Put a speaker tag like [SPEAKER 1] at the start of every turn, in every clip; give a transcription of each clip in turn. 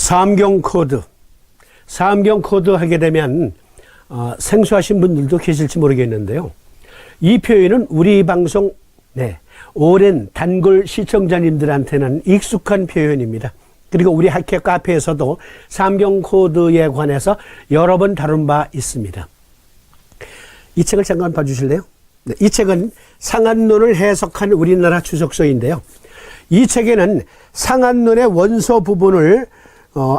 [SPEAKER 1] 삼경 코드. 삼경 코드 하게 되면 생소하신 분들도 계실지 모르겠는데요. 이 표현은 우리 방송 오랜 단골 시청자님들한테는 익숙한 표현입니다. 그리고 우리 학회 카페에서도 삼경 코드에 관해서 여러 번 다룬 바 있습니다. 이 책을 잠깐 봐주실래요? 이 책은 상한론을 해석한 우리나라 주석서인데요. 이 책에는 상한론의 원서 부분을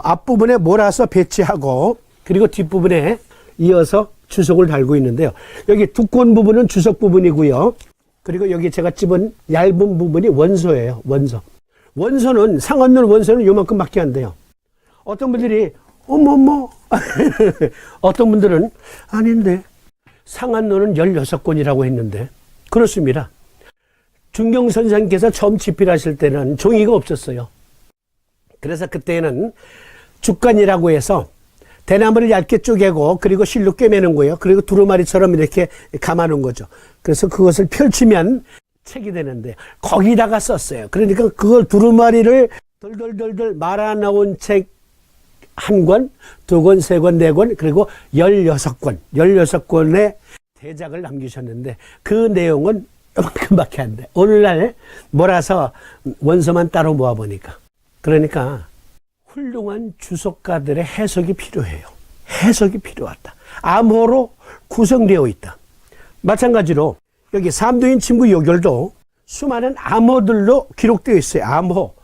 [SPEAKER 1] 앞부분에 몰아서 배치하고 그리고 뒷부분에 이어서 주석을 달고 있는데요. 여기 두꺼운 부분은 주석 부분이고요. 그리고 여기 제가 집은 얇은 부분이 원서예요. 원서. 원서는 상한론 원서는 요만큼밖에 안 돼요. 어떤 분들이 어머머 어떤 분들은 아닌데 상한론은 16권이라고 했는데 그렇습니다. 중경 선생께서 처음 집필하실 때는 종이가 없었어요. 그래서 그때는 죽간이라고 해서 대나무를 얇게 쪼개고 그리고 실로 꿰매는 거예요. 그리고 두루마리처럼 이렇게 감아놓은 거죠. 그래서 그것을 펼치면 책이 되는데 거기다가 썼어요. 그러니까 그걸 두루마리를 덜덜덜덜 말아 나온 책 한 권, 두 권, 세 권, 네 권, 그리고 16권, 16권의 대작을 남기셨는데 그 내용은 이만큼밖에 안 돼. 오늘날 몰아서 원서만 따로 모아보니까. 그러니까 훌륭한 주석가들의 해석이 필요해요. 해석이 필요하다. 암호로 구성되어 있다. 마찬가지로 여기 삼두인 침구 요결도 수많은 암호들로 기록되어 있어요. 암호.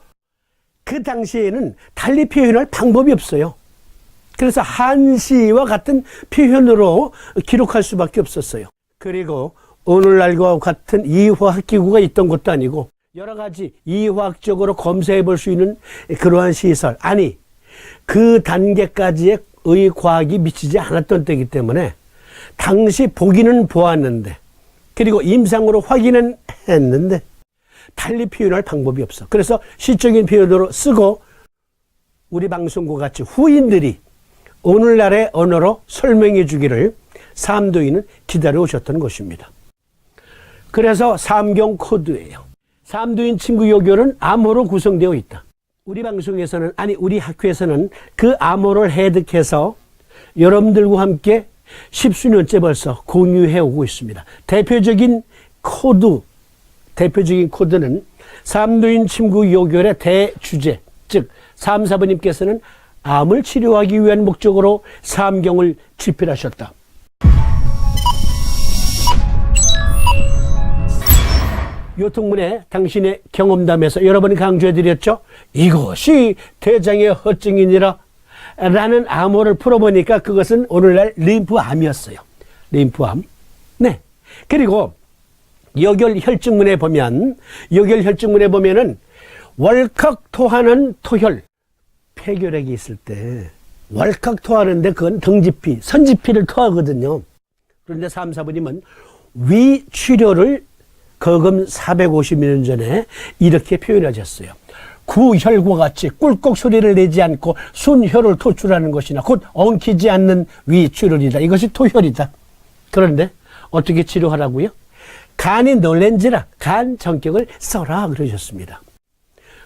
[SPEAKER 1] 그 당시에는 달리 표현할 방법이 없어요. 그래서 한시와 같은 표현으로 기록할 수밖에 없었어요. 그리고 오늘날과 같은 이화학기구가 있던 것도 아니고 여러 가지 이화학적으로 검사해 볼 수 있는 그러한 시설, 아니 그 단계까지의 과학이 미치지 않았던 때이기 때문에 당시 보기는 보았는데 그리고 임상으로 확인은 했는데 달리 표현할 방법이 없어. 그래서 시적인 표현으로 쓰고 우리 방송과 같이 후인들이 오늘날의 언어로 설명해 주기를 삼도인은 기다려 오셨던 것입니다. 그래서 삼경 코드예요. 삼두인 침구 요결은 암호로 구성되어 있다. 우리 방송에서는, 아니 우리 학회에서는 그 암호를 해득해서 여러분들과 함께 십수년째 벌써 공유해 오고 있습니다. 대표적인 코드는 삼두인 침구 요결의 대주제, 즉 3, 4번님께서는 암을 치료하기 위한 목적으로 삼경을 집필하셨다. 요통문에 당신의 경험담에서 여러 번 강조해드렸죠. 이것이 대장의 허증이니라 라는 암호를 풀어보니까 그것은 오늘날 림프암이었어요. 림프암. 네. 그리고 역열혈증문에 보면은 월칵 토하는 토혈, 폐결핵이 있을 때 월칵 토하는데 그건 등지피, 선지피를 토하거든요. 그런데 3, 4번님은 위치료를 거금 450년 전에 이렇게 표현하셨어요. 구혈과 같이 꿀꺽 소리를 내지 않고 순혈을 토출하는 것이나 곧 엉키지 않는 위치료이다. 이것이 토혈이다. 그런데 어떻게 치료하라고요? 간이 놀랜지라 간 전격을 써라 그러셨습니다.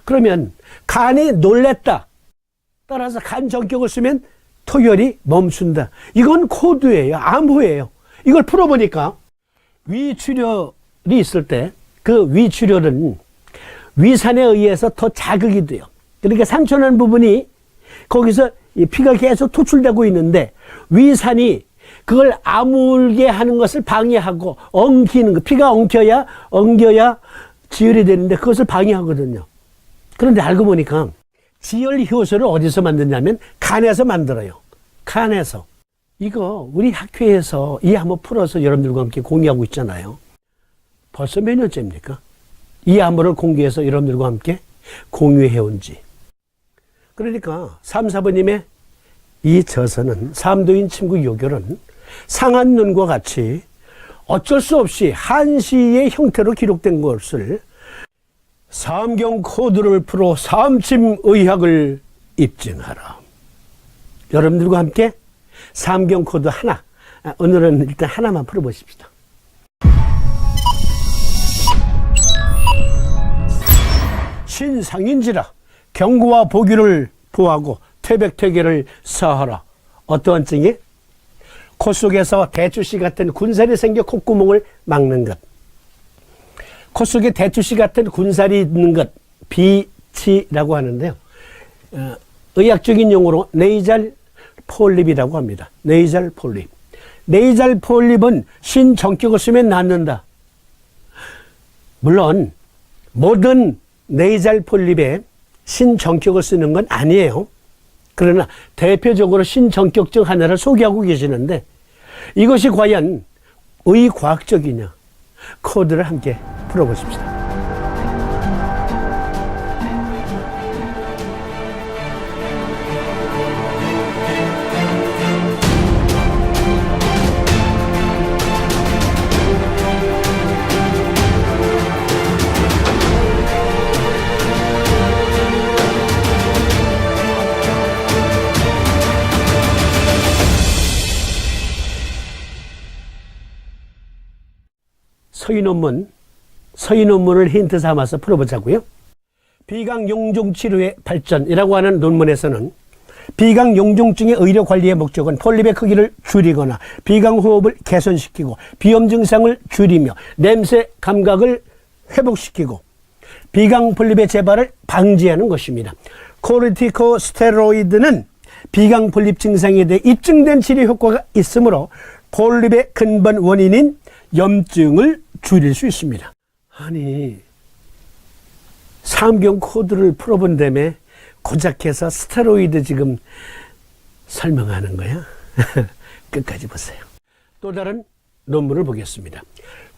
[SPEAKER 1] 그러면 간이 놀랬다. 따라서 간 전격을 쓰면 토혈이 멈춘다. 이건 코드예요. 암호예요. 이걸 풀어보니까 위출혈이 있을 때 그 위출혈은 위산에 의해서 더 자극이 돼요. 그러니까 상처난 부분이 거기서 피가 계속 토출되고 있는데 위산이 그걸 아물게 하는 것을 방해하고 엉키는 거, 피가 엉겨야 지혈이 되는데 그것을 방해하거든요. 그런데 알고 보니까 지혈 효소를 어디서 만드냐면 간에서 만들어요. 간에서. 이거 우리 학회에서 이 암호 풀어서 여러분들과 함께 공유하고 있잖아요. 벌써 몇 년째입니까? 이 암호를 공개해서 여러분들과 함께 공유해온 지. 그러니까 3, 4번님의 이 저서는 삼두인 침구 요결은 상한론과 같이 어쩔 수 없이 한시의 형태로 기록된 것을 삼경 코드를 풀어 삼침의학을 입증하라. 여러분들과 함께 삼경 코드 하나, 오늘은 일단 하나만 풀어보십시다. 신상인지라 경고와 보기를 보하고 태백퇴계를 사하라. 어떠한 증이? 코 속에서 대추씨 같은 군살이 생겨 콧구멍을 막는 것. 코 속에 대추씨 같은 군살이 있는 것, 비치라고 하는데요. 의학적인 용어로 네이잘 폴립이라고 합니다. 네이잘 폴립. 네이잘 폴립은 신정격을 쓰면 낫는다. 물론 모든 네이잘 폴립에 신정격을 쓰는 건 아니에요. 그러나 대표적으로 신정격증 하나를 소개하고 계시는데 이것이 과연 의과학적이냐? 코드를 함께 풀어보십시다. 서희 논문을 힌트 삼아서 풀어보자고요. 비강용종 치료의 발전이라고 하는 논문에서는 비강용종증의 의료 관리의 목적은 폴립의 크기를 줄이거나 비강호흡을 개선시키고 비염 증상을 줄이며 냄새 감각을 회복시키고 비강폴립의 재발을 방지하는 것입니다. 코르티코스테로이드는 비강폴립 증상에 대해 입증된 치료 효과가 있으므로 폴립의 근본 원인인 염증을 줄일 수 있습니다. 아니, 삼경 코드를 풀어본 다음에 고작해서 스테로이드 지금 설명하는 거야? 끝까지 보세요. 또 다른 논문을 보겠습니다.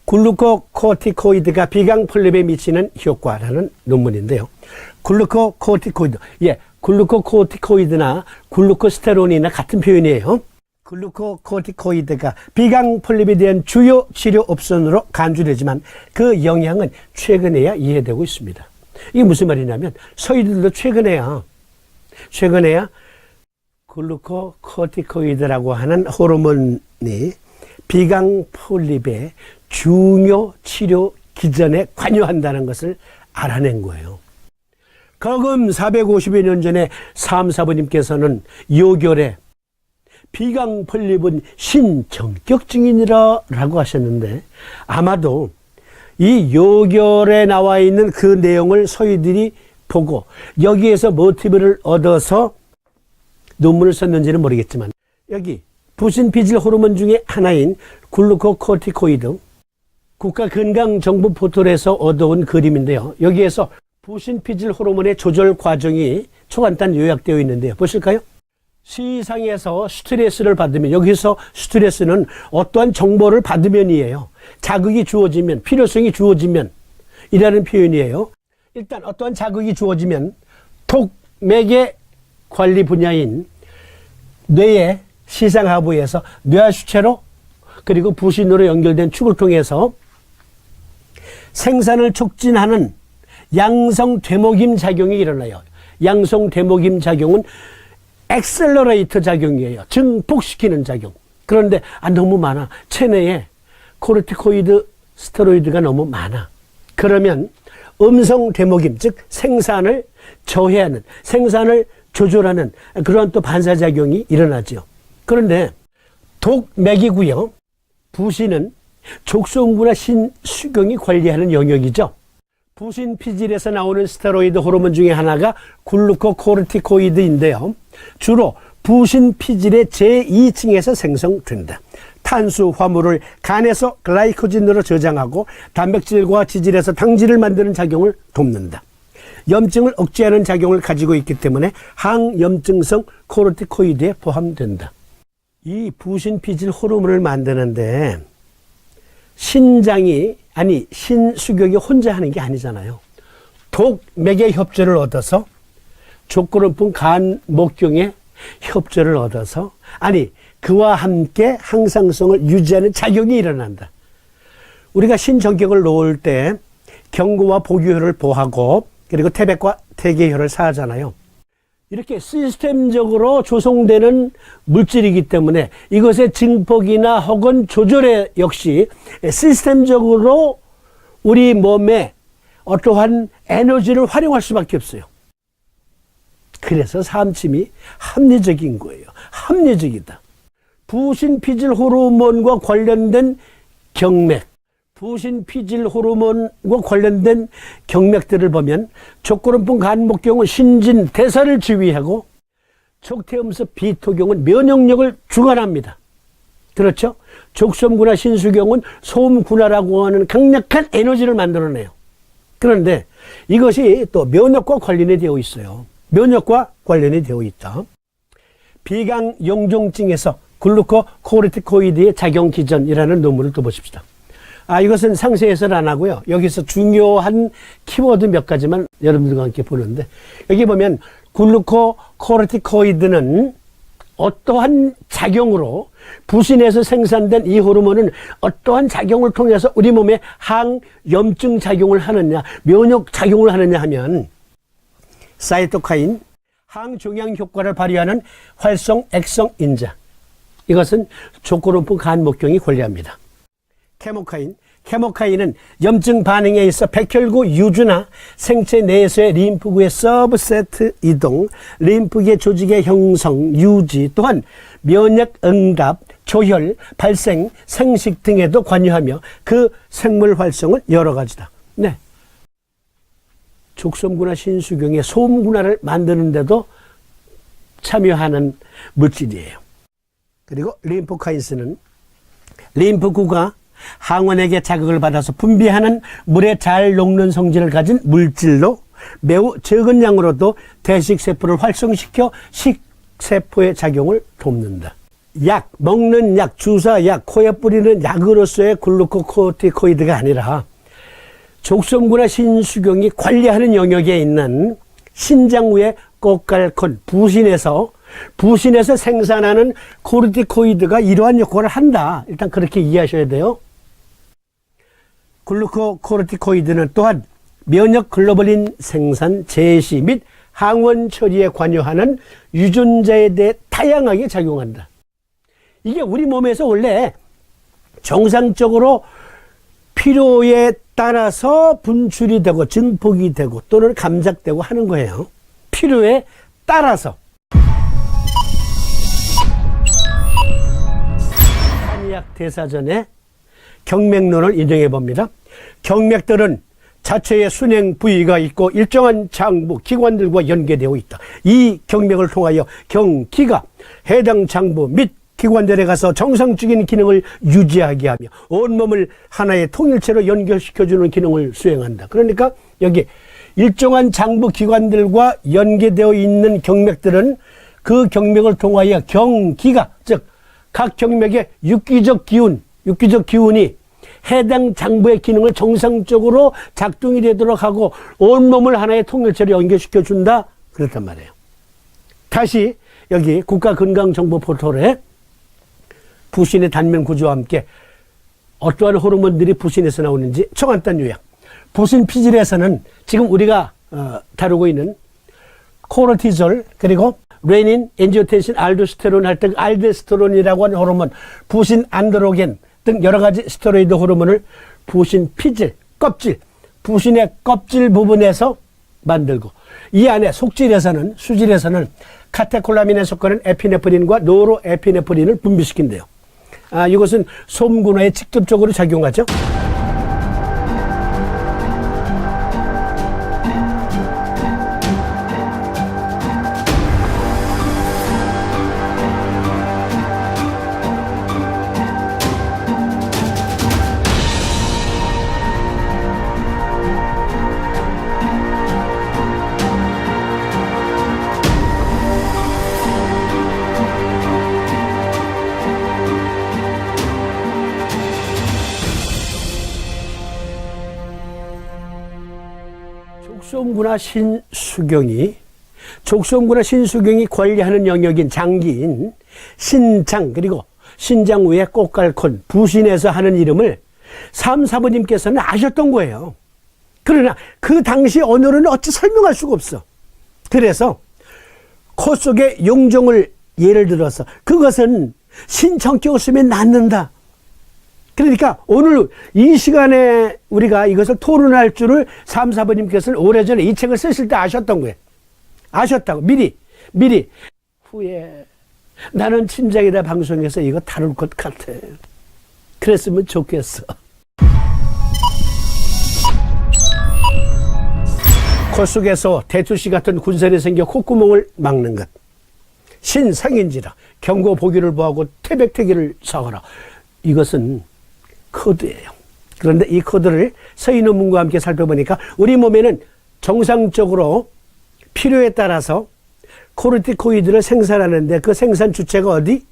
[SPEAKER 1] 글루코코티코이드가 비강폴립에 미치는 효과라는 논문인데요. 글루코코티코이드, 글루코코티코이드나 글루코스테론이나 같은 표현이에요. 글루코코티코이드가 비강폴립에 대한 주요 치료 옵션으로 간주되지만 그 영향은 최근에야 이해되고 있습니다. 이게 무슨 말이냐면 서희들도 최근에야 글루코코티코이드라고 하는 호르몬이 비강폴립의 중요 치료 기전에 관여한다는 것을 알아낸 거예요. 거금 450여 년 전에 삼사부님께서는 요결에 비강폴립은 신정격증이니라 라고 하셨는데 아마도 이 요결에 나와 있는 그 내용을 서희들이 보고 여기에서 모티브를 얻어서 논문을 썼는지는 모르겠지만 여기 부신피질 호르몬 중에 하나인 글루코코티코이드 국가건강정보 포털에서 얻어온 그림인데요. 여기에서 부신피질 호르몬의 조절 과정이 초간단 요약되어 있는데요. 보실까요? 시상에서 스트레스를 받으면, 여기서 스트레스는 어떠한 정보를 받으면이에요. 자극이 주어지면, 필요성이 주어지면 이라는 표현이에요. 일단 어떠한 자극이 주어지면 독맥의 관리 분야인 뇌의 시상하부에서 뇌하수체로 그리고 부신으로 연결된 축을 통해서 생산을 촉진하는 양성되모김 작용이 일어나요. 양성되모김 작용은 엑셀러레이터 작용이에요. 증폭시키는 작용. 그런데 너무 많아. 체내에 코르티코이드 스테로이드가 너무 많아. 그러면 음성되모김, 즉 생산을 저해하는, 생산을 조절하는 그런 또 반사작용이 일어나죠. 그런데 독맥이고요. 부신은 족소음부나 신수경이 관리하는 영역이죠. 부신피질에서 나오는 스테로이드 호르몬 중에 하나가 글루코코르티코이드인데요. 주로 부신피질의 제2층에서 생성된다. 탄수화물을 간에서 글라이코진으로 저장하고 단백질과 지질에서 당질을 만드는 작용을 돕는다. 염증을 억제하는 작용을 가지고 있기 때문에 항염증성 코르티코이드에 포함된다. 이 부신피질 호르몬을 만드는데 신수격이 혼자 하는 게 아니잖아요. 독맥의 협조를 얻어서 족구 높은 간 목경의 협조를 얻어서 그와 함께 항상성을 유지하는 작용이 일어난다. 우리가 신정격을 놓을 때 경구와 보교혈을 보하고 그리고 태백과 퇴계혈을 사하잖아요. 이렇게 시스템적으로 조성되는 물질이기 때문에 이것의 증폭이나 혹은 조절에 역시 시스템적으로 우리 몸에 어떠한 에너지를 활용할 수밖에 없어요. 그래서 삼침이 합리적인 거예요. 합리적이다. 부신피질 호르몬과 관련된 경맥, 부신피질 호르몬과 관련된 경맥들을 보면 족구름풍 간목경은 신진 대사를 지휘하고 족태음습 비토경은 면역력을 주관합니다. 그렇죠? 족섬구나 신수경은 소음구나라고 하는 강력한 에너지를 만들어내요. 그런데 이것이 또 면역과 관련이 되어 있어요. 면역과 관련이 되어 있다. 비강 용종증에서 글루코코르티코이드의 작용 기전이라는 논문을 또 보십시다. 이것은 상세 해설 안 하고요. 여기서 중요한 키워드 몇 가지만 여러분들과 함께 보는데, 여기 보면 글루코코르티코이드는 어떠한 작용으로 부신에서 생산된 이 호르몬은 어떠한 작용을 통해서 우리 몸에 항염증 작용을 하느냐, 면역 작용을 하느냐 하면 사이토카인, 항종양 효과를 발휘하는 활성 액성 인자, 이것은 족구름풍 간목경이 관리합니다. 케모카인은 염증 반응에 있어 백혈구 유주나 생체 내에서의 림프구의 서브세트 이동, 림프계 조직의 형성, 유지, 또한 면역 응답, 조혈, 발생, 생식 등에도 관여하며 그 생물 활성은 여러 가지다. 네. 족섬구나 신수경의 소음구나를 만드는데도 참여하는 물질이에요. 그리고 림프카인스는 림프구가 항원에게 자극을 받아서 분비하는 물에 잘 녹는 성질을 가진 물질로 매우 적은 양으로도 대식세포를 활성시켜 식세포의 작용을 돕는다. 약, 먹는 약, 주사약, 코에 뿌리는 약으로서의 글루코코르티코이드가 아니라 족섬구나 신수경이 관리하는 영역에 있는 신장 위의 꽃갈콘, 부신에서 생산하는 코르티코이드가 이러한 역할을 한다. 일단 그렇게 이해하셔야 돼요. 글루코코르티코이드는 또한 면역 글로불린 생산, 제시 및 항원 처리에 관여하는 유전자에 대해 다양하게 작용한다. 이게 우리 몸에서 원래 정상적으로 필요에 따라서 분출이 되고 증폭이 되고 또는 감작되고 하는 거예요. 필요에 따라서. 한의학 대사전에 경맥론을 인정해 봅니다. 경맥들은 자체의 순행 부위가 있고 일정한 장부, 기관들과 연계되어 있다. 이 경맥을 통하여 경기가 해당 장부 및 기관들에 가서 정상적인 기능을 유지하게 하며 온몸을 하나의 통일체로 연결시켜주는 기능을 수행한다. 그러니까 여기 일정한 장부 기관들과 연계되어 있는 경맥들은 그 경맥을 통하여 경기가, 즉 각 경맥의 육기적 기운이 해당 장부의 기능을 정상적으로 작동이 되도록 하고 온몸을 하나의 통일체로 연결시켜준다. 그렇단 말이에요. 다시 여기 국가건강정보 포털에 부신의 단면 구조와 함께 어떠한 호르몬들이 부신에서 나오는지 초간단 요약. 부신 피질에서는 지금 우리가 다루고 있는 코르티졸, 그리고 레닌, 엔지오텐신, 알도스테론 할 때 알데스테론이라고 하는 호르몬, 부신 안드로겐 등 여러 가지 스테로이드 호르몬을 부신 피질, 껍질, 부신의 껍질 부분에서 만들고, 이 안에 속질에서는, 수질에서는 카테콜라민에 속하는 에피네프린과 노로에피네프린을 분비시킨대요. 이것은 소음군화에 직접적으로 작용하죠. 족섬구나 신수경이 관리하는 영역인 장기인 신장, 그리고 신장 위의 꽃갈콘, 부신에서 하는 이름을 사부님께서는 아셨던 거예요. 그러나 그 당시 언어로는 어찌 설명할 수가 없어. 그래서 코 속의 용종을 예를 들어서 그것은 신청격을 쓰면 낫는다. 그러니까 오늘 이 시간에 우리가 이것을 토론할 줄을 사부님께서는 오래전에 이 책을 쓰실 때 아셨던 거예요. 아셨다고 미리 후에 나는 친장이다 방송에서 이거 다룰 것 같아. 그랬으면 좋겠어. 코 속에서 대투시 같은 군살이 생겨 콧구멍을 막는 것. 신상인지라 경고 보기를 보하고 태백태기를 사거라. 이것은 코드예요. 그런데 이 코드를 서희 논문과 함께 살펴보니까 우리 몸에는 정상적으로 필요에 따라서 코르티코이드를 생산하는데 그 생산 주체가 어디?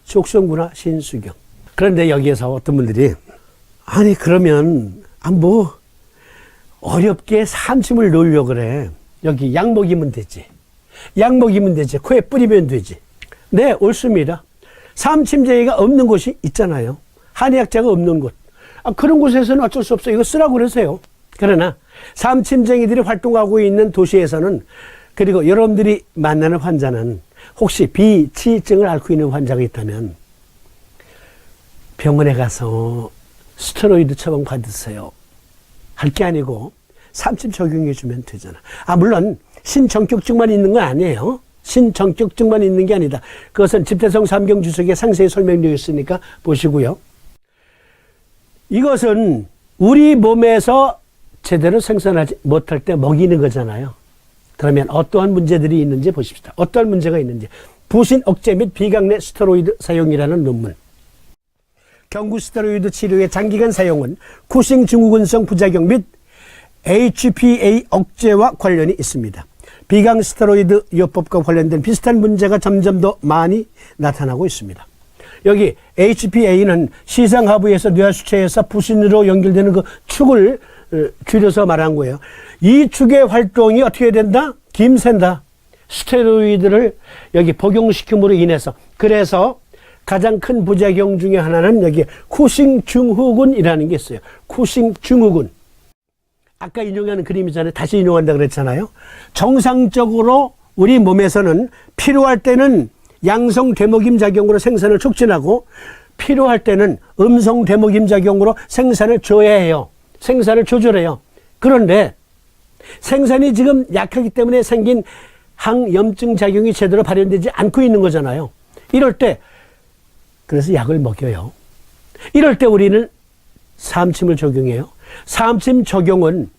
[SPEAKER 1] 족성구나 신수경. 그런데 여기에서 어떤 분들이 아니 그러면 뭐 어렵게 삼침을 놓으려고 그래. 여기 약 먹이면 되지. 약 먹이면 되지. 코에 뿌리면 되지. 네, 옳습니다. 삼침제가 없는 곳이 있잖아요. 한의학자가 없는 곳. 그런 곳에서는 어쩔 수 없어요. 이거 쓰라고 그러세요. 그러나 삼침쟁이들이 활동하고 있는 도시에서는 그리고 여러분들이 만나는 환자는 혹시 비치증을 앓고 있는 환자가 있다면 병원에 가서 스테로이드 처방 받으세요. 할 게 아니고 삼침 적용해 주면 되잖아. 물론 신정격증만 있는 건 아니에요. 신정격증만 있는 게 아니다. 그것은 집대성 삼경주석에 상세히 설명되어 있으니까 보시고요. 이것은 우리 몸에서 제대로 생산하지 못할 때 먹이는 거잖아요. 그러면 어떠한 문제들이 있는지 보십시다. 어떠한 문제가 있는지. 부신 억제 및 비강내 스테로이드 사용이라는 논문. 경구 스테로이드 치료의 장기간 사용은 쿠싱 증후군성 부작용 및 HPA 억제와 관련이 있습니다. 비강 스테로이드 요법과 관련된 비슷한 문제가 점점 더 많이 나타나고 있습니다. 여기 HPA는 시상하부에서 뇌하수체에서 부신으로 연결되는 그 축을 줄여서 말한 거예요. 이 축의 활동이 어떻게 된다? 김샌다. 스테로이드를 여기 복용시킴으로 인해서. 그래서 가장 큰 부작용 중에 하나는 여기 쿠싱 증후군이라는 게 있어요. 쿠싱 증후군. 아까 인용하는 그림이잖아요. 다시 인용한다 그랬잖아요. 정상적으로 우리 몸에서는 필요할 때는 양성 데모김 작용으로 생산을 촉진하고 필요할 때는 음성 데모김 작용으로 생산을 조여해요. 생산을 조절해요. 그런데 생산이 지금 약하기 때문에 생긴 항염증 작용이 제대로 발현되지 않고 있는 거잖아요. 이럴 때 그래서 약을 먹여요. 이럴 때 우리는 삼침을 적용해요. 삼침 적용은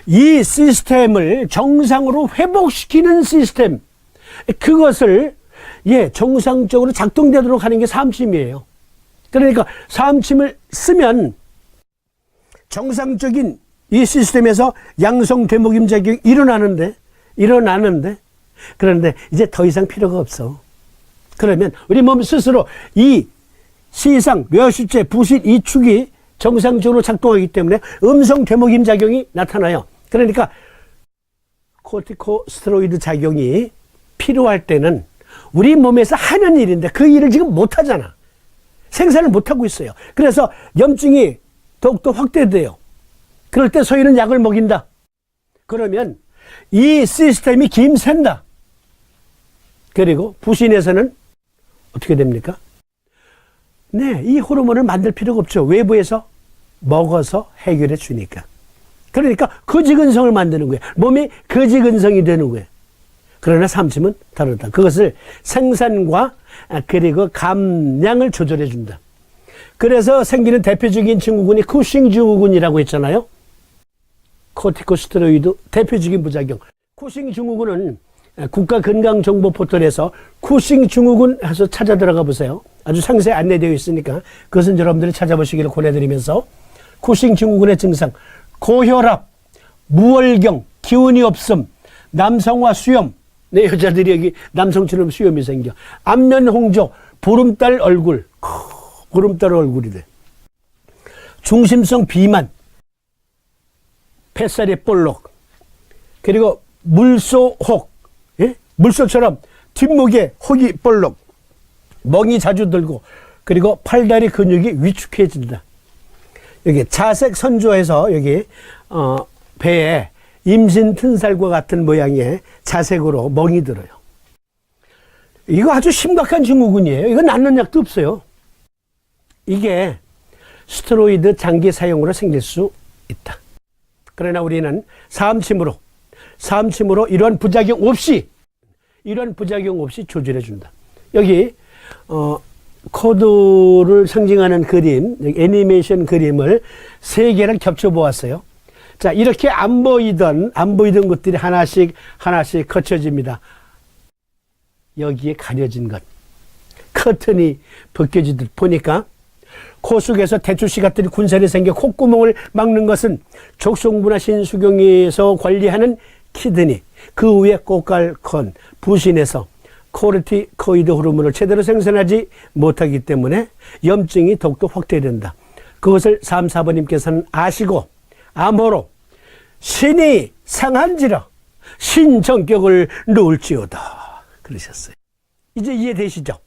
[SPEAKER 1] 이 시스템을 정상으로 회복시키는 시스템, 그것을 정상적으로 작동되도록 하는 게 삼침이에요. 그러니까 삼침을 쓰면 정상적인 이 시스템에서 양성 데모김 작용이 일어나는데 그런데 이제 더 이상 필요가 없어. 그러면 우리 몸 스스로 이 시상, 뇌하수체, 부신 이 축이 정상적으로 작동하기 때문에 음성 데모김 작용이 나타나요. 그러니까 코르티코스테로이드 작용이 필요할 때는 우리 몸에서 하는 일인데 그 일을 지금 못하잖아. 생산을 못하고 있어요. 그래서 염증이 더욱더 확대돼요. 그럴 때 소위는 약을 먹인다. 그러면 이 시스템이 김샌다. 그리고 부신에서는 어떻게 됩니까? 네, 이 호르몬을 만들 필요가 없죠. 외부에서 먹어서 해결해 주니까. 그러니까 거지근성을 만드는 거예요. 몸이 거지근성이 되는 거예요. 그러나 삼침은 다르다. 그것을 생산과 그리고 감량을 조절해 준다. 그래서 생기는 대표적인 증후군이 쿠싱 증후군이라고 했잖아요. 코르티코스테로이드 대표적인 부작용. 쿠싱 증후군은 국가건강정보포털에서 쿠싱 증후군 해서 찾아 들어가 보세요. 아주 상세히 안내되어 있으니까 그것은 여러분들이 찾아보시기를 권해드리면서 쿠싱 증후군의 증상, 고혈압, 무월경, 기운이 없음, 남성화 수염, 내 여자들이 여기 남성처럼 수염이 생겨, 안면 홍조, 보름달 얼굴, 보름달 얼굴이 돼. 중심성 비만, 뱃살이 볼록, 그리고 물소혹, 물소처럼 뒷목에 혹이 볼록, 멍이 자주 들고, 그리고 팔다리 근육이 위축해진다. 여기 자색 선조에서 여기 배에 임신 튼살과 같은 모양의 자색으로 멍이 들어요. 이거 아주 심각한 증후군이에요. 이거 낫는 약도 없어요. 이게 스테로이드 장기 사용으로 생길 수 있다. 그러나 우리는 삼침으로 이런 부작용 없이 이런 부작용 없이 조절해 준다. 여기 코드를 상징하는 그림, 애니메이션 그림을 3개랑 겹쳐 보았어요. 자, 이렇게 안 보이던 것들이 하나씩 거쳐집니다. 여기에 가려진 것, 커튼이 벗겨지듯 보니까 코 속에서 대추씨 같은 군살이 생겨 콧구멍을 막는 것은 족송부나 신수경에서 관리하는 키드니, 그 위에 꼬깔콘, 부신에서 코르티코이드 호르몬을 제대로 생산하지 못하기 때문에 염증이 더욱더 확대된다. 그것을 3, 4번님께서는 아시고 암호로 신이 상한지라 신정격을 놓을지어다 그러셨어요. 이제 이해되시죠?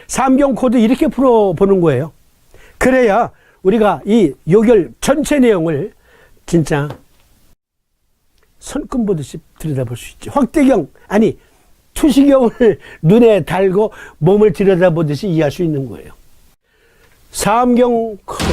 [SPEAKER 1] 삼경 코드 이렇게 풀어보는 거예요. 그래야 우리가 이 요결 전체 내용을 진짜 손금 보듯이 들여다볼 수 있죠. 확대경, 아니 투시경을 눈에 달고 몸을 들여다보듯이 이해할 수 있는 거예요. 삼경 코드.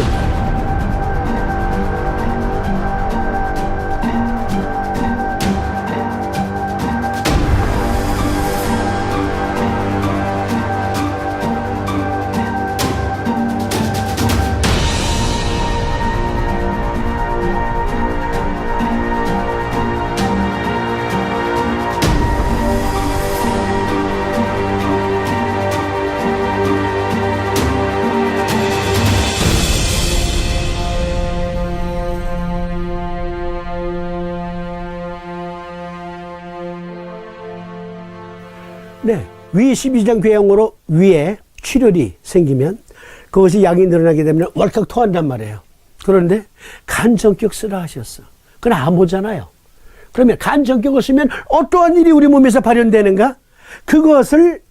[SPEAKER 1] 네, 위 12장 궤양으로 위에 출혈이 생기면 그것이 양이 늘어나게 되면 월칵 토한단 말이에요. 그런데 간전격 쓰라 하셨어. 그건 암호잖아요. 그러면 간전격을 쓰면 어떠한 일이 우리 몸에서 발현되는가? 그것을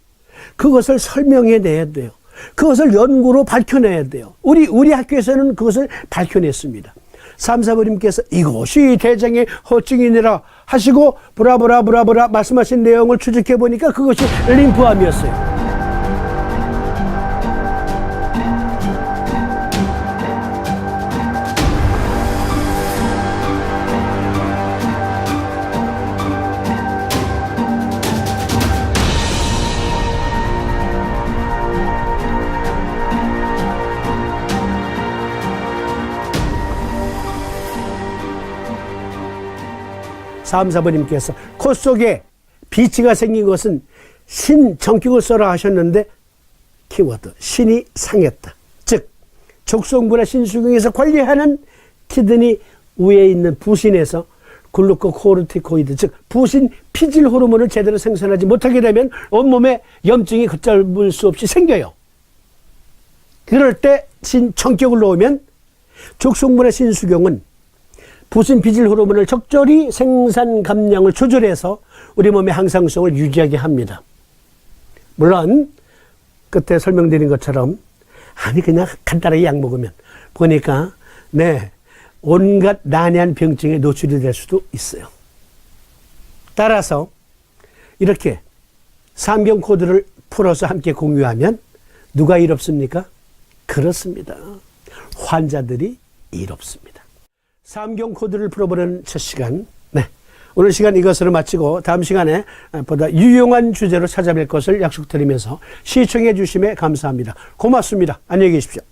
[SPEAKER 1] 설명해 내야 돼요. 그것을 연구로 밝혀내야 돼요. 우리 학교에서는 그것을 밝혀냈습니다. 3, 4번님께서 이것이 대장의 허증이니라 하시고 브라브라 말씀하신 내용을 추적해 보니까 그것이 림프암이었어요. 사번님께서 코 속에 비치가 생긴 것은 신정격을 써라 하셨는데 키워드 신이 상했다. 즉 족성부나 신수경에서 관리하는 키드니 위에 있는 부신에서 글루코코르티코이드 즉 부신 피질 호르몬을 제대로 생산하지 못하게 되면 온몸에 염증이 걷잡을 수 없이 생겨요. 그럴 때 신정격을 놓으면 족성부나 신수경은 부신 피질 호르몬을 적절히 생산 감량을 조절해서 우리 몸의 항상성을 유지하게 합니다. 물론 그때 설명드린 것처럼 아니 그냥 간단하게 약 먹으면 보니까 온갖 난해한 병증에 노출이 될 수도 있어요. 따라서 이렇게 삼경 코드를 풀어서 함께 공유하면 누가 이롭습니까? 그렇습니다. 환자들이 이롭습니다. 삼경 코드를 풀어보는 첫 시간. 오늘 시간 이것으로 마치고 다음 시간에 보다 유용한 주제로 찾아뵐 것을 약속드리면서 시청해 주심에 감사합니다. 고맙습니다. 안녕히 계십시오.